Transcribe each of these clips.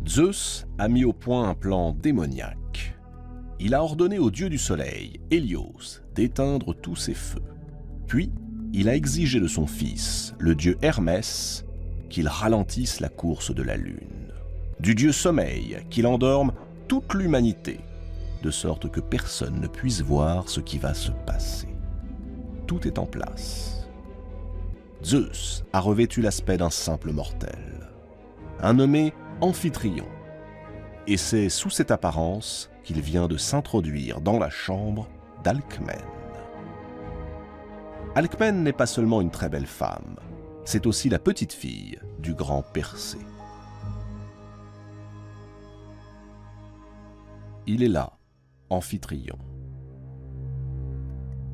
Zeus a mis au point un plan démoniaque. Il a ordonné au dieu du soleil, Hélios, d'éteindre tous ses feux. Puis, il a exigé de son fils, le dieu Hermès, qu'il ralentisse la course de la lune. Du dieu sommeil, qu'il endorme toute l'humanité, de sorte que personne ne puisse voir ce qui va se passer. Tout est en place. Zeus a revêtu l'aspect d'un simple mortel, un nommé Amphitryon, et c'est sous cette apparence qu'il vient de s'introduire dans la chambre d'Alcmène. Alcmène n'est pas seulement une très belle femme, c'est aussi la petite-fille du grand Persée. Il est là, Amphitryon.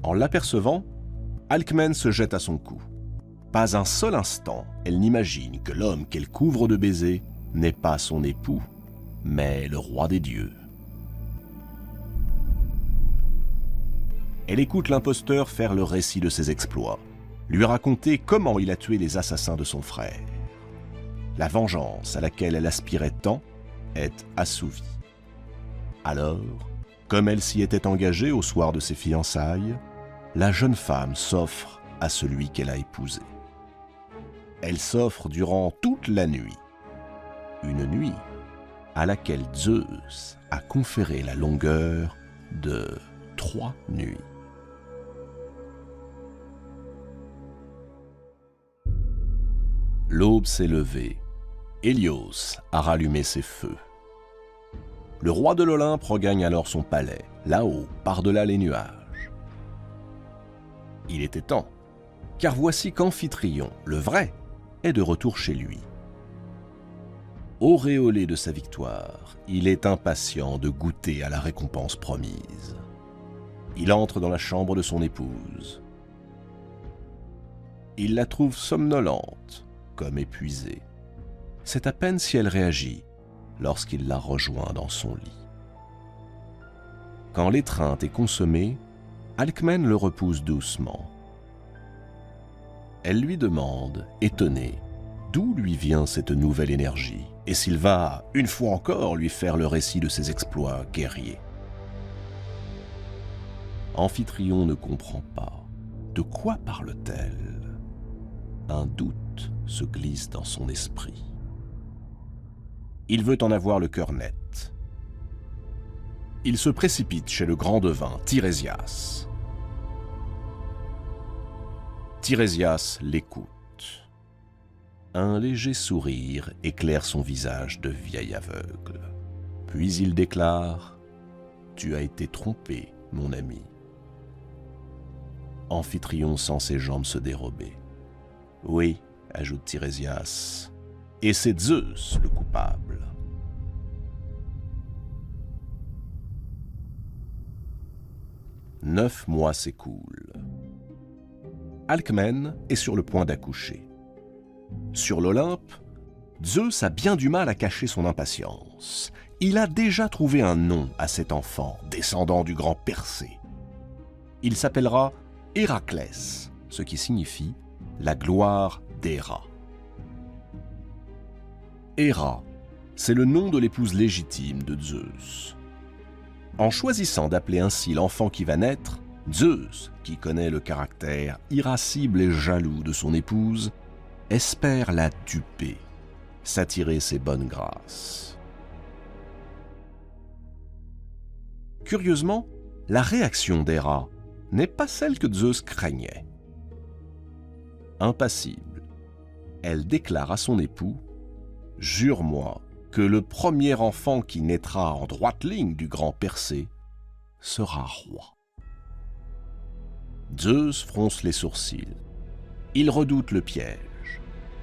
En l'apercevant, Alcmène se jette à son cou. Pas un seul instant, elle n'imagine que l'homme qu'elle couvre de baisers n'est pas son époux, mais le roi des dieux. Elle écoute l'imposteur faire le récit de ses exploits, lui raconter comment il a tué les assassins de son frère. La vengeance à laquelle elle aspirait tant est assouvie. Alors, comme elle s'y était engagée au soir de ses fiançailles, la jeune femme s'offre à celui qu'elle a épousé. Elle s'offre durant toute la nuit. Une nuit à laquelle Zeus a conféré la longueur de 3 nuits. L'aube s'est levée. Hélios a rallumé ses feux. Le roi de l'Olympe regagne alors son palais, là-haut, par-delà les nuages. Il était temps, car voici qu'Amphitryon, le vrai, est de retour chez lui. Auréolé de sa victoire, il est impatient de goûter à la récompense promise. Il entre dans la chambre de son épouse. Il la trouve somnolente, comme épuisée. C'est à peine si elle réagit lorsqu'il la rejoint dans son lit. Quand l'étreinte est consommée, Alcmène le repousse doucement. Elle lui demande, étonnée, d'où lui vient cette nouvelle énergie et s'il va, une fois encore, lui faire le récit de ses exploits guerriers. Amphitryon ne comprend pas. De quoi parle-t-elle? Un doute se glisse dans son esprit. Il veut en avoir le cœur net. Il se précipite chez le grand devin, Tirésias. Tirésias l'écoute. Un léger sourire éclaire son visage de vieil aveugle. Puis il déclare « Tu as été trompé, mon ami. » Amphitryon sent ses jambes se dérober. « Oui, » ajoute Tirésias, « et c'est Zeus le coupable. » 9 mois s'écoulent. Alcmène est sur le point d'accoucher. Sur l'Olympe, Zeus a bien du mal à cacher son impatience. Il a déjà trouvé un nom à cet enfant, descendant du grand Persée. Il s'appellera Héraclès, ce qui signifie la gloire d'Héra. Héra, c'est le nom de l'épouse légitime de Zeus. En choisissant d'appeler ainsi l'enfant qui va naître, Zeus, qui connaît le caractère irascible et jaloux de son épouse, espère la duper, s'attirer ses bonnes grâces. Curieusement, la réaction d'Héra n'est pas celle que Zeus craignait. Impassible, elle déclare à son époux « Jure-moi que le premier enfant qui naîtra en droite ligne du grand Persée sera roi. » Zeus fronce les sourcils. Il redoute le piège.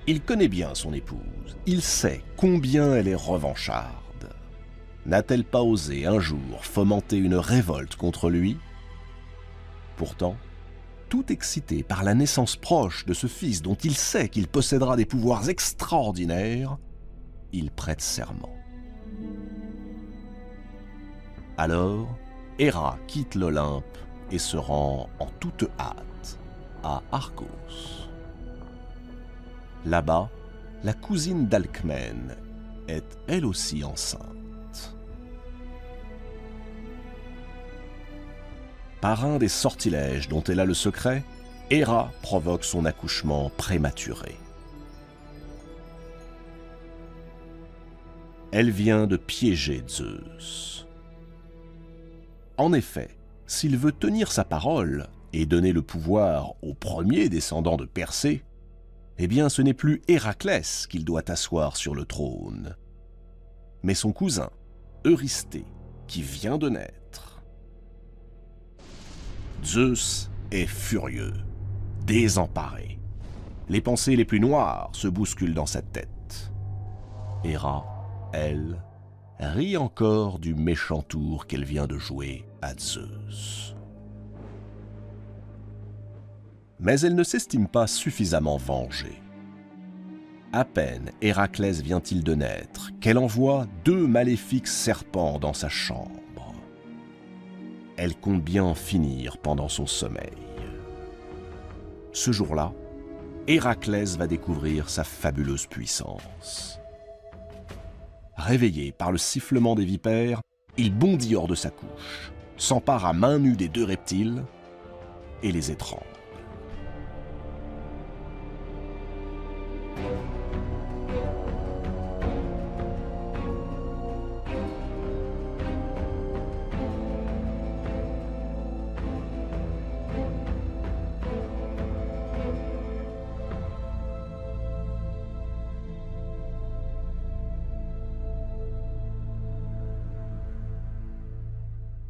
Il connaît bien son épouse. Il sait combien elle est revancharde. N'a-t-elle pas osé un jour fomenter une révolte contre lui? Pourtant, tout excité par la naissance proche de ce fils dont il sait qu'il possédera des pouvoirs extraordinaires, il prête serment. Alors, Héra quitte l'Olympe et se rend en toute hâte à Argos. Là-bas, la cousine d'Alcmène est elle aussi enceinte. Par un des sortilèges dont elle a le secret, Héra provoque son accouchement prématuré. Elle vient de piéger Zeus. En effet, s'il veut tenir sa parole et donner le pouvoir au premier descendant de Persée, eh bien ce n'est plus Héraclès qu'il doit asseoir sur le trône, mais son cousin, Eurysthée, qui vient de naître. Zeus est furieux, désemparé. Les pensées les plus noires se bousculent dans sa tête. Héra, elle, rit encore du méchant tour qu'elle vient de jouer à Zeus. Mais elle ne s'estime pas suffisamment vengée. À peine Héraclès vient-il de naître qu'elle envoie 2 maléfiques serpents dans sa chambre. Elle compte bien en finir pendant son sommeil. Ce jour-là, Héraclès va découvrir sa fabuleuse puissance. Réveillé par le sifflement des vipères, il bondit hors de sa couche, s'empare à main nue des 2 reptiles et les étrangle.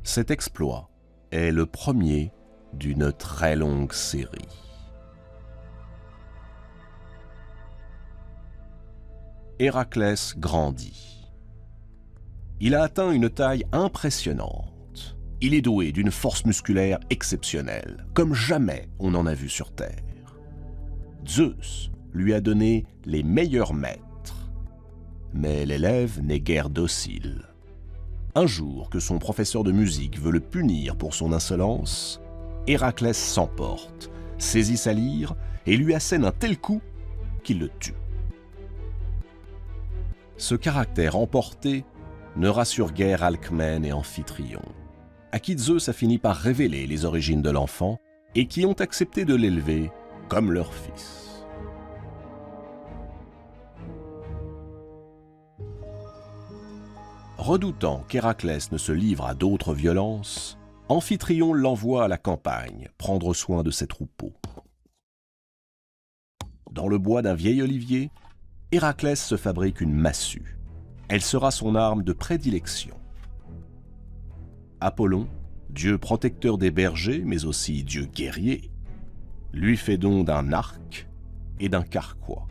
Cet exploit est le premier d'une très longue série. Héraclès grandit. Il a atteint une taille impressionnante. Il est doué d'une force musculaire exceptionnelle, comme jamais on en a vu sur Terre. Zeus lui a donné les meilleurs maîtres. Mais l'élève n'est guère docile. Un jour que son professeur de musique veut le punir pour son insolence, Héraclès s'emporte, saisit sa lyre et lui assène un tel coup qu'il le tue. Ce caractère emporté ne rassure guère Alcmène et Amphitryon, à qui Zeus a fini par révéler les origines de l'enfant et qui ont accepté de l'élever comme leur fils. Redoutant qu'Héraclès ne se livre à d'autres violences, Amphitryon l'envoie à la campagne prendre soin de ses troupeaux. Dans le bois d'un vieil olivier, Héraclès se fabrique une massue. Elle sera son arme de prédilection. Apollon, dieu protecteur des bergers, mais aussi dieu guerrier, lui fait don d'un arc et d'un carquois.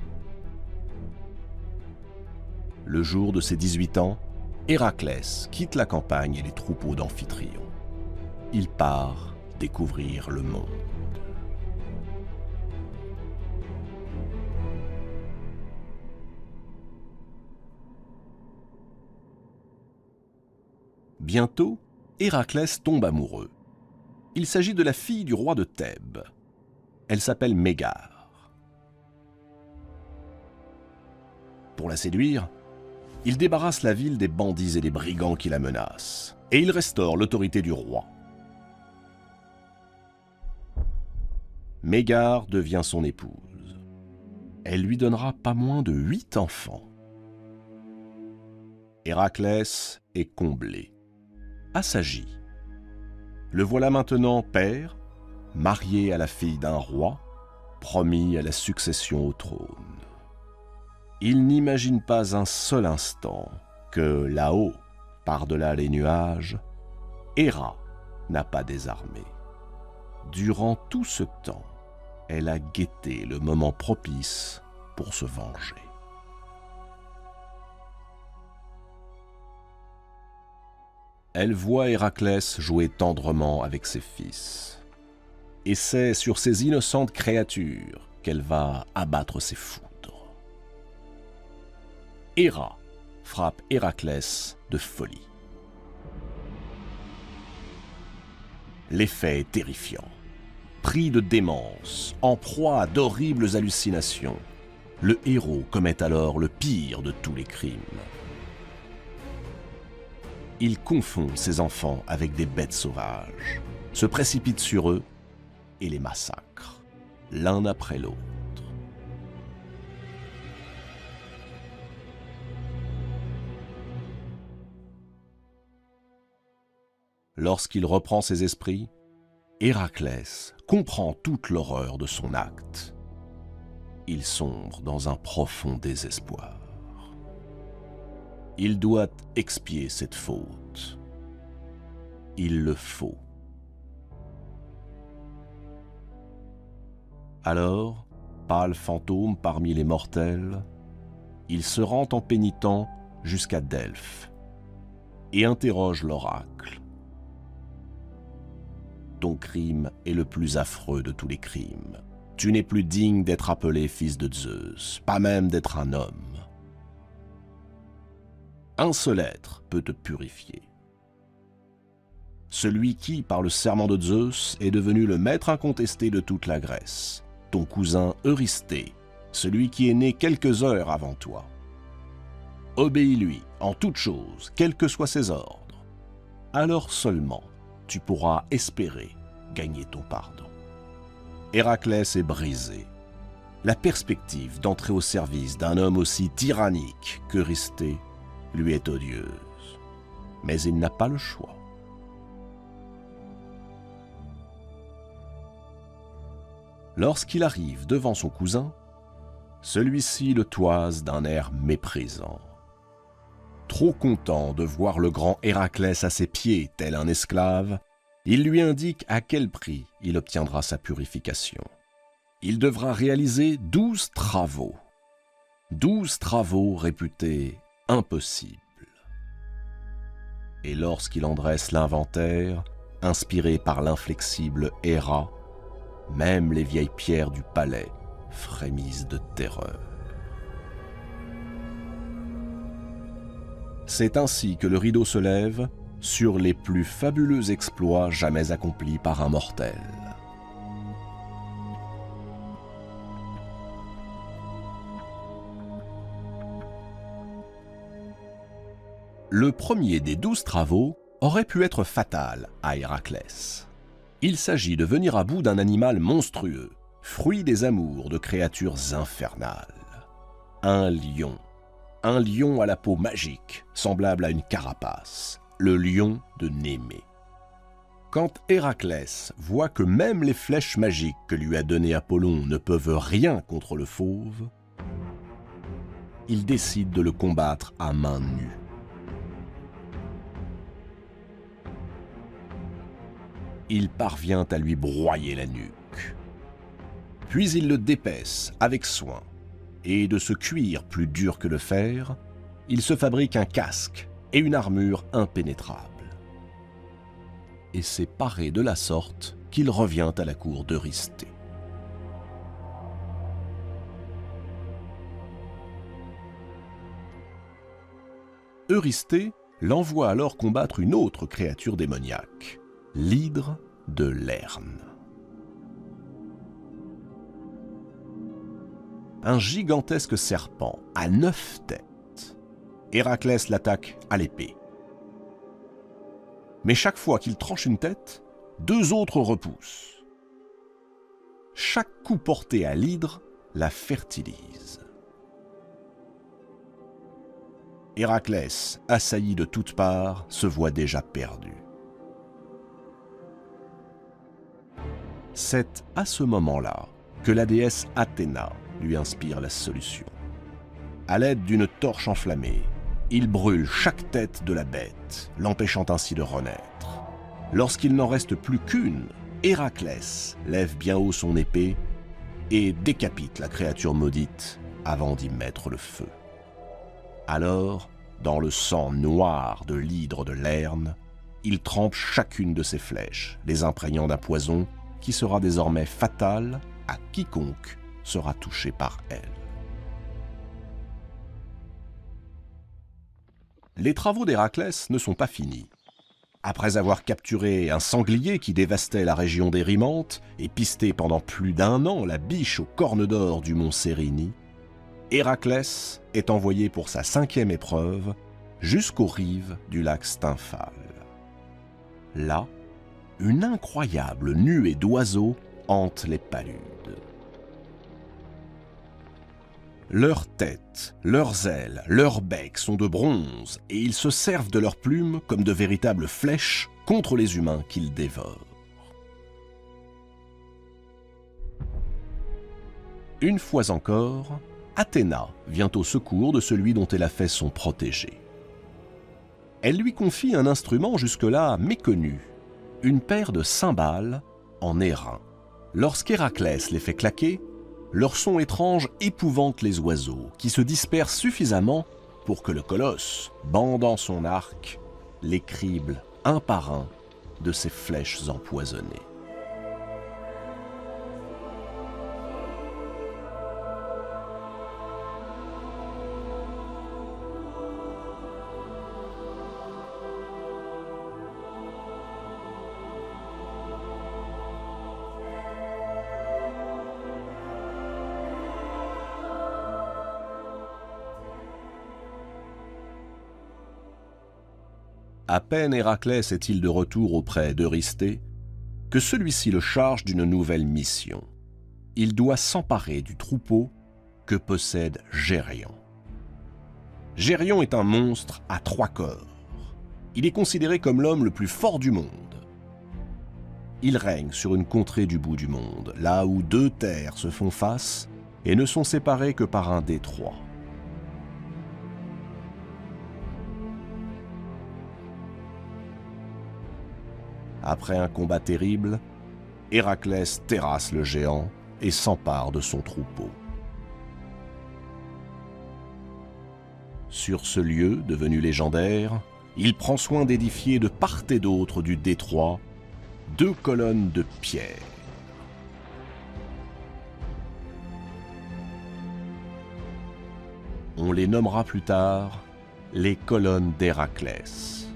Le jour de ses 18 ans, Héraclès quitte la campagne et les troupeaux d'Amphitryon. Il part découvrir le monde. Bientôt, Héraclès tombe amoureux. Il s'agit de la fille du roi de Thèbes. Elle s'appelle Mégare. Pour la séduire, il débarrasse la ville des bandits et des brigands qui la menacent, et il restaure l'autorité du roi. Mégare devient son épouse. Elle lui donnera pas moins de 8 enfants. Héraclès est comblé, assagi. Le voilà maintenant père, marié à la fille d'un roi, promis à la succession au trône. Il n'imagine pas un seul instant que là-haut, par-delà les nuages, Héra n'a pas désarmé. Durant tout ce temps, elle a guetté le moment propice pour se venger. Elle voit Héraclès jouer tendrement avec ses fils. Et c'est sur ces innocentes créatures qu'elle va abattre ses foudres. Héra frappe Héraclès de folie. L'effet est terrifiant. Pris de démence, en proie à d'horribles hallucinations, Le héros commet alors le pire de tous les crimes. Il confond ses enfants avec des bêtes sauvages, se précipite sur eux et les massacre, l'un après l'autre. Lorsqu'il reprend ses esprits, Héraclès comprend toute l'horreur de son acte. Il sombre dans un profond désespoir. Il doit expier cette faute. Il le faut. Alors, pâle fantôme parmi les mortels, il se rend en pénitent jusqu'à Delphes et interroge l'oracle. Ton crime est le plus affreux de tous les crimes. Tu n'es plus digne d'être appelé fils de Zeus, pas même d'être un homme. Un seul être peut te purifier. Celui qui, par le serment de Zeus, est devenu le maître incontesté de toute la Grèce, ton cousin Eurysthée, celui qui est né quelques heures avant toi. Obéis-lui en toutes choses, quels que soient ses ordres. Alors seulement, tu pourras espérer gagner ton pardon. Héraclès est brisé. La perspective d'entrer au service d'un homme aussi tyrannique qu'Eurysthée lui est odieuse. Mais il n'a pas le choix. Lorsqu'il arrive devant son cousin, celui-ci le toise d'un air méprisant. Trop content de voir le grand Héraclès à ses pieds, tel un esclave, il lui indique à quel prix il obtiendra sa purification. Il devra réaliser 12 travaux. 12 travaux réputés impossibles. Et lorsqu'il en dresse l'inventaire, inspiré par l'inflexible Héra, même les vieilles pierres du palais frémissent de terreur. C'est ainsi que le rideau se lève sur les plus fabuleux exploits jamais accomplis par un mortel. Le premier des 12 travaux aurait pu être fatal à Héraclès. Il s'agit de venir à bout d'un animal monstrueux, fruit des amours de créatures infernales. Un lion à la peau magique, semblable à une carapace, le lion de Némée. Quand Héraclès voit que même les flèches magiques que lui a données Apollon ne peuvent rien contre le fauve, il décide de le combattre à main nue. Il parvient à lui broyer la nuque. Puis il le dépaisse avec soin, et de ce cuir plus dur que le fer, il se fabrique un casque et une armure impénétrables. Et c'est paré de la sorte qu'il revient à la cour d'Eurysthée. Eurysthée l'envoie alors combattre une autre créature démoniaque, l'hydre de Lerne. Un gigantesque serpent à 9 têtes. Héraclès l'attaque à l'épée. Mais chaque fois qu'il tranche une tête, 2 autres repoussent. Chaque coup porté à l'hydre la fertilise. Héraclès, assailli de toutes parts, se voit déjà perdu. C'est à ce moment-là que la déesse Athéna lui inspire la solution. À l'aide d'une torche enflammée, il brûle chaque tête de la bête, l'empêchant ainsi de renaître. Lorsqu'il n'en reste plus qu'une, Héraclès lève bien haut son épée et décapite la créature maudite avant d'y mettre le feu. Alors, dans le sang noir de l'hydre de Lerne, il trempe chacune de ses flèches, les imprégnant d'un poison qui sera désormais fatal à quiconque sera touché par elle. Les travaux d'Héraclès ne sont pas finis. Après avoir capturé un sanglier qui dévastait la région d'Érymantes et pisté pendant plus d'1 an la biche aux cornes d'or du mont Cérynie, Héraclès est envoyé pour sa 5e épreuve jusqu'aux rives du lac Stymphale. Là, une incroyable nuée d'oiseaux hante les paludes. Leurs têtes, leurs ailes, leurs becs sont de bronze et ils se servent de leurs plumes comme de véritables flèches contre les humains qu'ils dévorent. Une fois encore, Athéna vient au secours de celui dont elle a fait son protégé. Elle lui confie un instrument jusque-là méconnu, une paire de cymbales en airain. Lorsqu'Héraclès les fait claquer, leur son étrange épouvante les oiseaux, qui se dispersent suffisamment pour que le colosse, bandant son arc, les crible un par un de ses flèches empoisonnées. À peine Héraclès est-il de retour auprès d'Eurysthée que celui-ci le charge d'une nouvelle mission. Il doit s'emparer du troupeau que possède Gérion. Gérion est un monstre à 3 corps. Il est considéré comme l'homme le plus fort du monde. Il règne sur une contrée du bout du monde, là où 2 terres se font face et ne sont séparées que par un détroit. Après un combat terrible, Héraclès terrasse le géant et s'empare de son troupeau. Sur ce lieu, devenu légendaire, il prend soin d'édifier de part et d'autre du détroit 2 colonnes de pierre. On les nommera plus tard les colonnes d'Héraclès.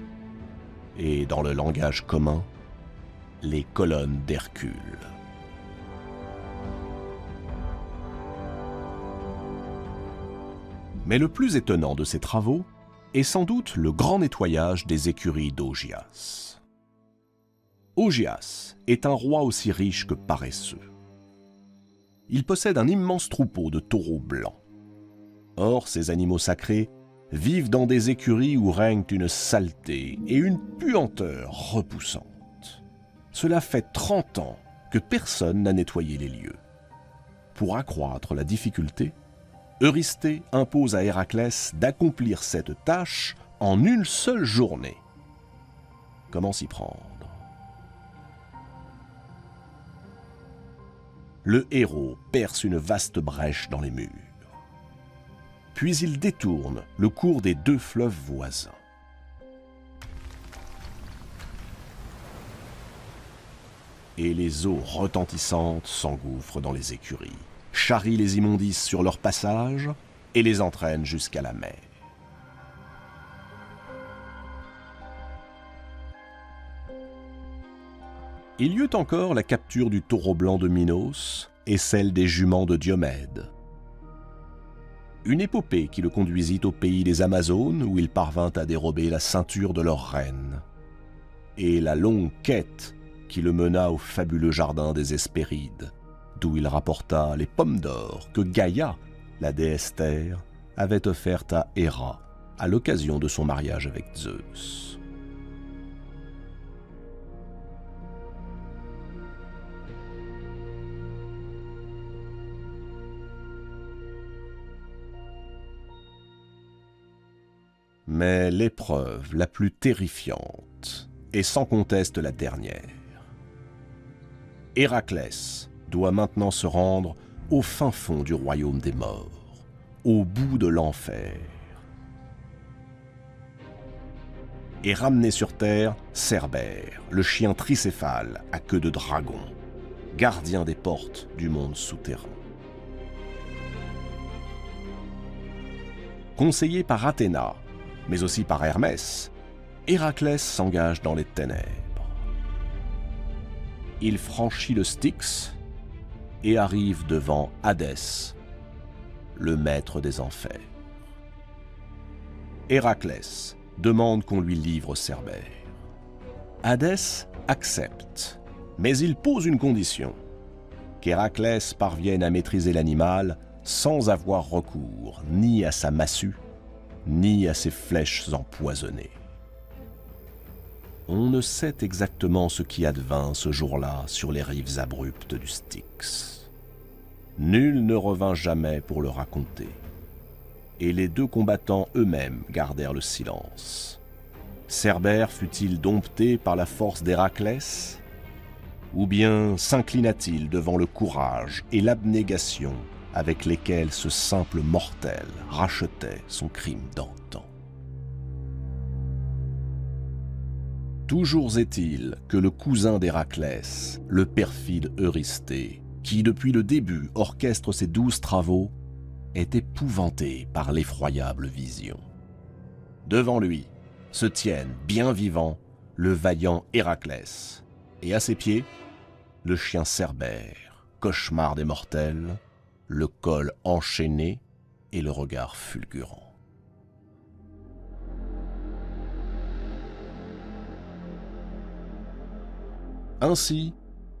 Et dans le langage commun, les colonnes d'Hercule. Mais le plus étonnant de ces travaux est sans doute le grand nettoyage des écuries d'Augias. Augias est un roi aussi riche que paresseux. Il possède un immense troupeau de taureaux blancs. Or, ces animaux sacrés vivent dans des écuries où règnent une saleté et une puanteur repoussante. Cela fait 30 ans que personne n'a nettoyé les lieux. Pour accroître la difficulté, Eurysthée impose à Héraclès d'accomplir cette tâche en une seule journée. Comment s'y prendre? Le héros perce une vaste brèche dans les murs. Puis il détourne le cours des 2 fleuves voisins. Et les eaux retentissantes s'engouffrent dans les écuries, charrient les immondices sur leur passage et les entraînent jusqu'à la mer. Il y eut encore la capture du taureau blanc de Minos et celle des juments de Diomède. Une épopée qui le conduisit au pays des Amazones où il parvint à dérober la ceinture de leur reine. Et la longue quête qui le mena au fabuleux jardin des Hespérides, d'où il rapporta les pommes d'or que Gaïa, la déesse terre, avait offertes à Héra à l'occasion de son mariage avec Zeus. Mais l'épreuve la plus terrifiante est sans conteste la dernière. Héraclès doit maintenant se rendre au fin fond du royaume des morts, au bout de l'enfer, et ramener sur terre Cerbère, le chien tricéphale à queue de dragon, gardien des portes du monde souterrain. Conseillé par Athéna, mais aussi par Hermès, Héraclès s'engage dans les ténèbres. Il franchit le Styx et arrive devant Hadès, le maître des enfers. Héraclès demande qu'on lui livre Cerbère. Hadès accepte, mais il pose une condition, qu'Héraclès parvienne à maîtriser l'animal sans avoir recours ni à sa massue, ni à ses flèches empoisonnées. On ne sait exactement ce qui advint ce jour-là sur les rives abruptes du Styx. Nul ne revint jamais pour le raconter, et les deux combattants eux-mêmes gardèrent le silence. Cerbère fut-il dompté par la force d'Héraclès, ou bien s'inclina-t-il devant le courage et l'abnégation avec lesquels ce simple mortel rachetait son crime d'antan? Toujours est-il que le cousin d'Héraclès, le perfide Eurysthée, qui depuis le début orchestre ses 12 travaux, est épouvanté par l'effroyable vision. Devant lui se tiennent, bien vivant, le vaillant Héraclès, et à ses pieds, le chien Cerbère, cauchemar des mortels, le col enchaîné et le regard fulgurant. Ainsi,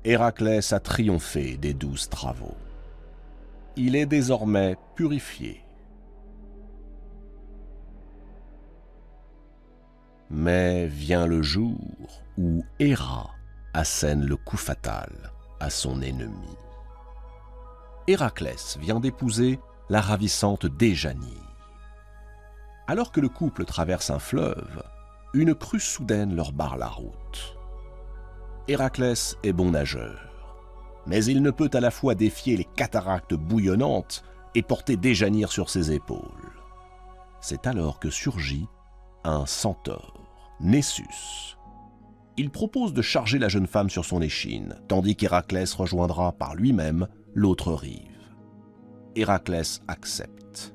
Héraclès a triomphé des 12 travaux. Il est désormais purifié. Mais vient le jour où Héra assène le coup fatal à son ennemi. Héraclès vient d'épouser la ravissante Déjanie. Alors que le couple traverse un fleuve, une crue soudaine leur barre la route. Héraclès est bon nageur, mais il ne peut à la fois défier les cataractes bouillonnantes et porter Déjanire sur ses épaules. C'est alors que surgit un centaure, Nessus. Il propose de charger la jeune femme sur son échine, tandis qu'Héraclès rejoindra par lui-même l'autre rive. Héraclès accepte.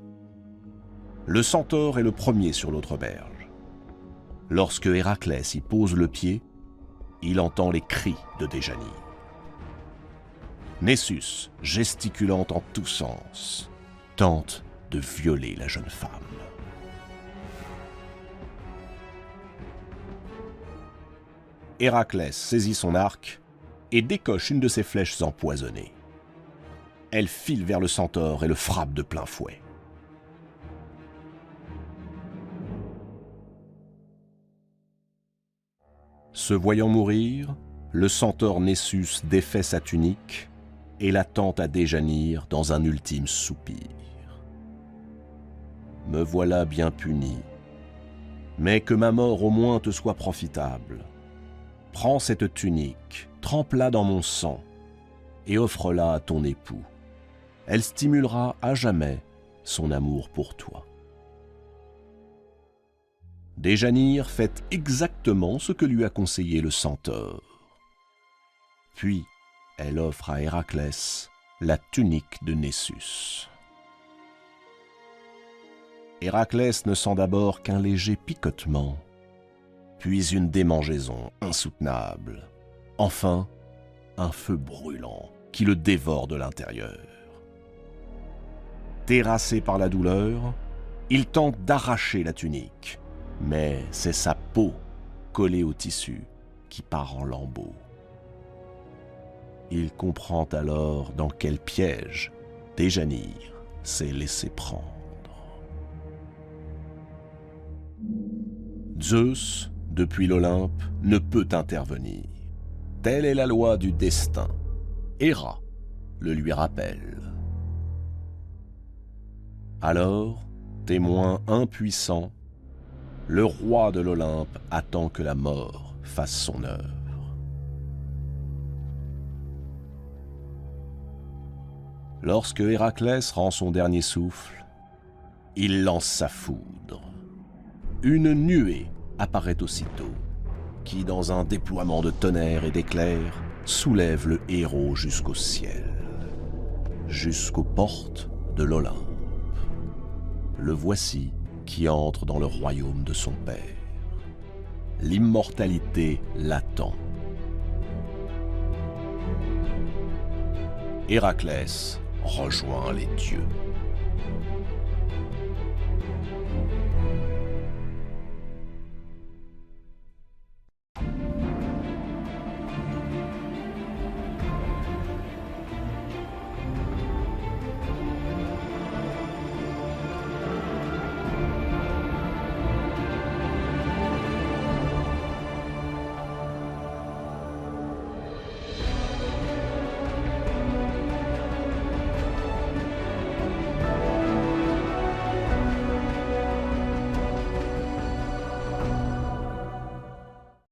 Le centaure est le premier sur l'autre berge. Lorsque Héraclès y pose le pied, il entend les cris de Déjanire. Nessus, gesticulant en tous sens, tente de violer la jeune femme. Héraclès saisit son arc et décoche une de ses flèches empoisonnées. Elle file vers le centaure et le frappe de plein fouet. Se voyant mourir, le centaure Nessus défait sa tunique et la tend à Déjanire dans un ultime soupir. « Me voilà bien puni, mais que ma mort au moins te soit profitable. Prends cette tunique, trempe-la dans mon sang et offre-la à ton époux. Elle stimulera à jamais son amour pour toi. » Déjanire fait exactement ce que lui a conseillé le centaure. Puis, elle offre à Héraclès la tunique de Nessus. Héraclès ne sent d'abord qu'un léger picotement, puis une démangeaison insoutenable, enfin un feu brûlant qui le dévore de l'intérieur. Terrassé par la douleur, il tente d'arracher la tunique, mais c'est sa peau collée au tissu qui part en lambeaux. Il comprend alors dans quel piège Déjanire s'est laissé prendre. Zeus, depuis l'Olympe, ne peut intervenir. Telle est la loi du destin. Héra le lui rappelle. Alors, témoin impuissant, le roi de l'Olympe attend que la mort fasse son œuvre. Lorsque Héraclès rend son dernier souffle, il lance sa foudre. Une nuée apparaît aussitôt, qui, dans un déploiement de tonnerre et d'éclairs, soulève le héros jusqu'au ciel, jusqu'aux portes de l'Olympe. Le voici qui entre dans le royaume de son père. L'immortalité l'attend. Héraclès rejoint les dieux.